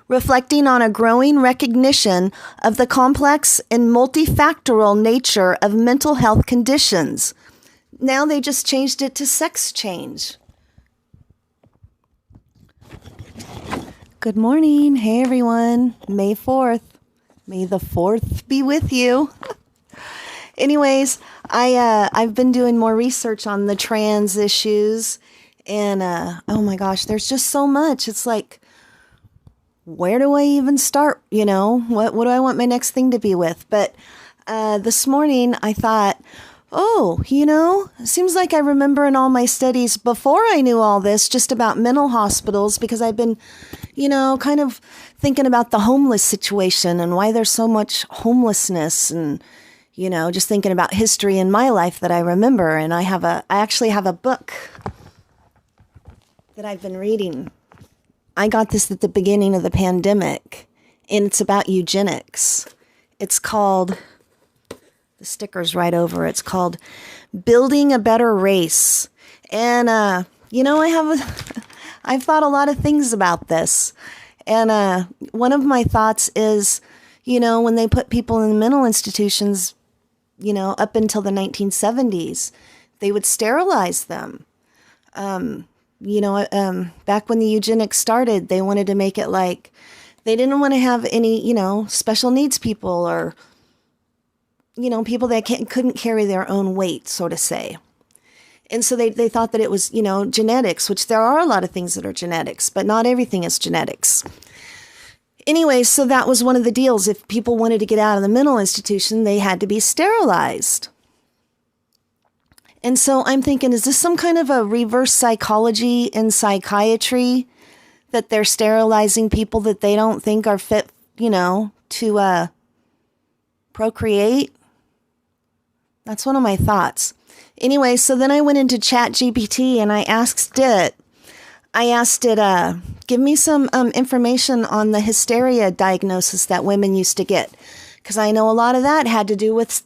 reflecting on a growing recognition of the complex and multifactorial nature of mental health conditions. Now they just changed it to sex change. Good morning. Hey, everyone. May 4th. May the 4th be with you. Anyways, I've been doing more research on the trans issues, and oh my gosh, there's just so much. It's like, where do I even start? You know, what do I want my next thing to be with? But this morning I thought, oh, you know, it seems like I remember in all my studies before I knew all this just about mental hospitals, because I've been, you know, kind of thinking about the homeless situation and why there's so much homelessness, and you know, just thinking about history in my life that I remember. And I actually have a book that I've been reading. I got this at the beginning of the pandemic, and it's about eugenics. It's called, the sticker's right over, it's called Building a Better Race. And, you know, I've thought a lot of things about this. And one of my thoughts is, you know, when they put people in mental institutions, you know, up until the 1970s, they would sterilize them. You know, back when the eugenics started, they wanted to make it like they didn't want to have any, you know, special needs people, or, you know, people that couldn't carry their own weight, so to say. And so they thought that it was, you know, genetics, which there are a lot of things that are genetics, but not everything is genetics. Anyway, so that was one of the deals. If people wanted to get out of the mental institution, they had to be sterilized. And so I'm thinking, is this some kind of a reverse psychology in psychiatry, that they're sterilizing people that they don't think are fit, you know, to procreate? That's one of my thoughts. Anyway, so then I went into ChatGPT and I asked it, give me some information on the hysteria diagnosis that women used to get. Because I know a lot of that had to do with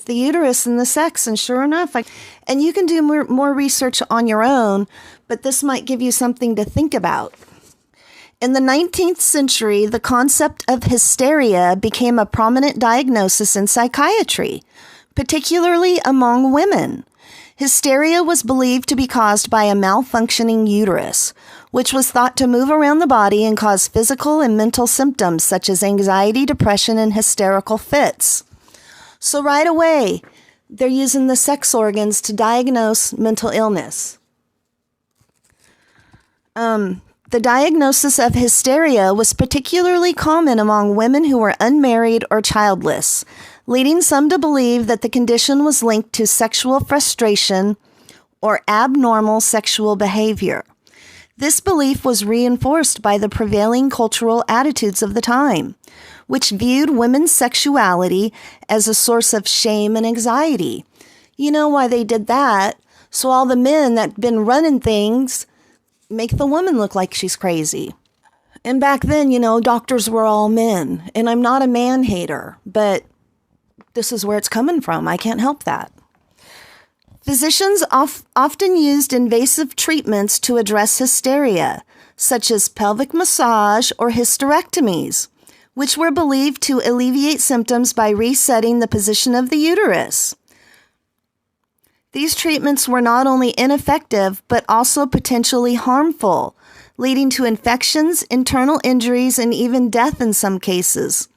the uterus and the sex. And sure enough, and you can do more research on your own, but this might give you something to think about. In the 19th century, the concept of hysteria became a prominent diagnosis in psychiatry, particularly among women. Hysteria was believed to be caused by a malfunctioning uterus, which was thought to move around the body and cause physical and mental symptoms such as anxiety, depression, and hysterical fits. So right away, they're using the sex organs to diagnose mental illness. The diagnosis of hysteria was particularly common among women who were unmarried or childless, leading some to believe that the condition was linked to sexual frustration or abnormal sexual behavior. This belief was reinforced by the prevailing cultural attitudes of the time, which viewed women's sexuality as a source of shame and anxiety. You know why they did that? So all the men that been running things make the woman look like she's crazy. And back then, you know, doctors were all men. And I'm not a man hater, but this is where it's coming from. I can't help that. Physicians often used invasive treatments to address hysteria, such as pelvic massage or hysterectomies, which were believed to alleviate symptoms by resetting the position of the uterus. These treatments were not only ineffective, but also potentially harmful, leading to infections, internal injuries, and even death in some cases.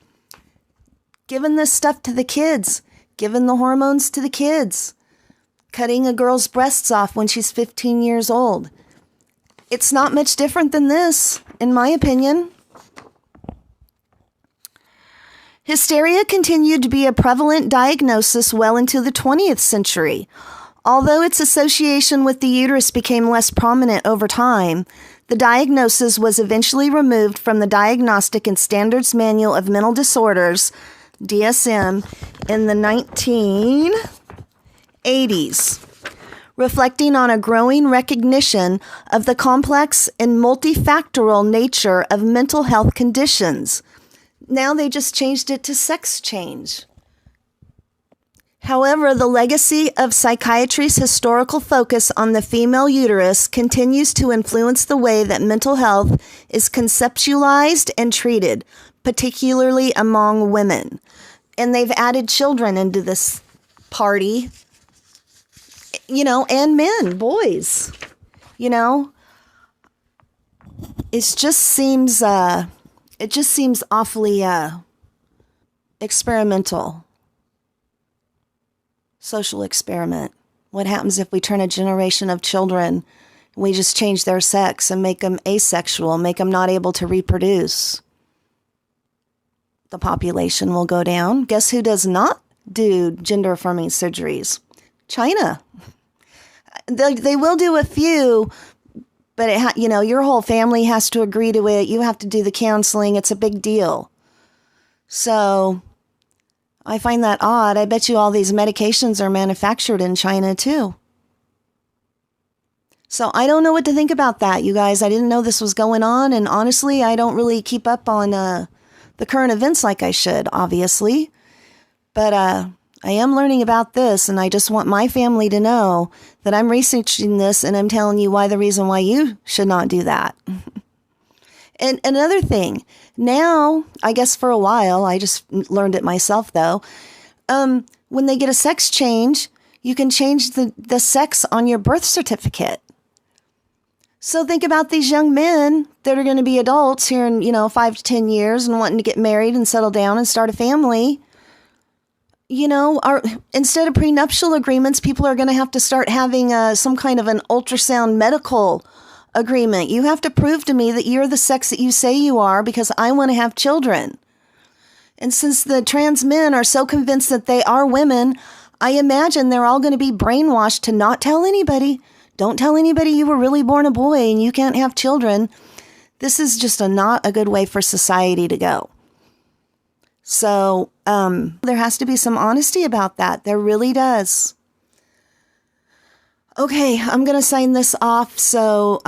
Giving this stuff to the kids, giving the hormones to the kids, cutting a girl's breasts off when she's 15 years old. It's not much different than this, in my opinion. Hysteria continued to be a prevalent diagnosis well into the 20th century. Although its association with the uterus became less prominent over time, the diagnosis was eventually removed from the Diagnostic and Standards Manual of Mental Disorders, DSM, in the 1980s, reflecting on a growing recognition of the complex and multifactorial nature of mental health conditions. Now they just changed it to sex change. However, the legacy of psychiatry's historical focus on the female uterus continues to influence the way that mental health is conceptualized and treated, particularly among women. And they've added children into this party, and men, boys, It just seems awfully experimental. Social experiment. What happens if we turn a generation of children, we just change their sex and make them asexual, make them not able to reproduce? The population will go down. Guess who does not do gender-affirming surgeries? China. They will do a few, but your whole family has to agree to it. You have to do the counseling. It's a big deal. So I find that odd. I bet you all these medications are manufactured in China too. So I don't know what to think about that, you guys. I didn't know this was going on. And honestly, I don't really keep up on the current events like I should, obviously. But I am learning about this, and I just want my family to know that I'm researching this, and I'm telling you the reason why you should not do that. And another thing, now, I guess for a while, I just learned it myself though, when they get a sex change, you can change the sex on your birth certificate. So think about these young men that are going to be adults here in, 5 to 10 years and wanting to get married and settle down and start a family. Instead of prenuptial agreements, people are going to have to start having some kind of an ultrasound medical agreement. You have to prove to me that you're the sex that you say you are because I want to have children. And since the trans men are so convinced that they are women, I imagine they're all going to be brainwashed to not tell anybody. Don't tell anybody you were really born a boy and you can't have children. This is just not a good way for society to go. So there has to be some honesty about that. There really does. Okay, I'm going to sign this off. So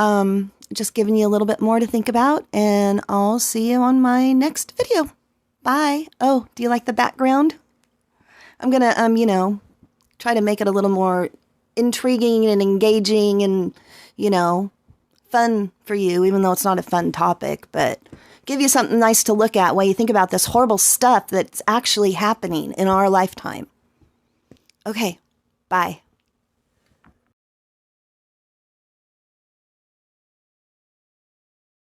just giving you a little bit more to think about, and I'll see you on my next video. Bye. Oh, do you like the background? I'm going to, try to make it a little more intriguing and engaging and, fun for you, even though it's not a fun topic, but give you something nice to look at while you think about this horrible stuff that's actually happening in our lifetime. Okay, bye.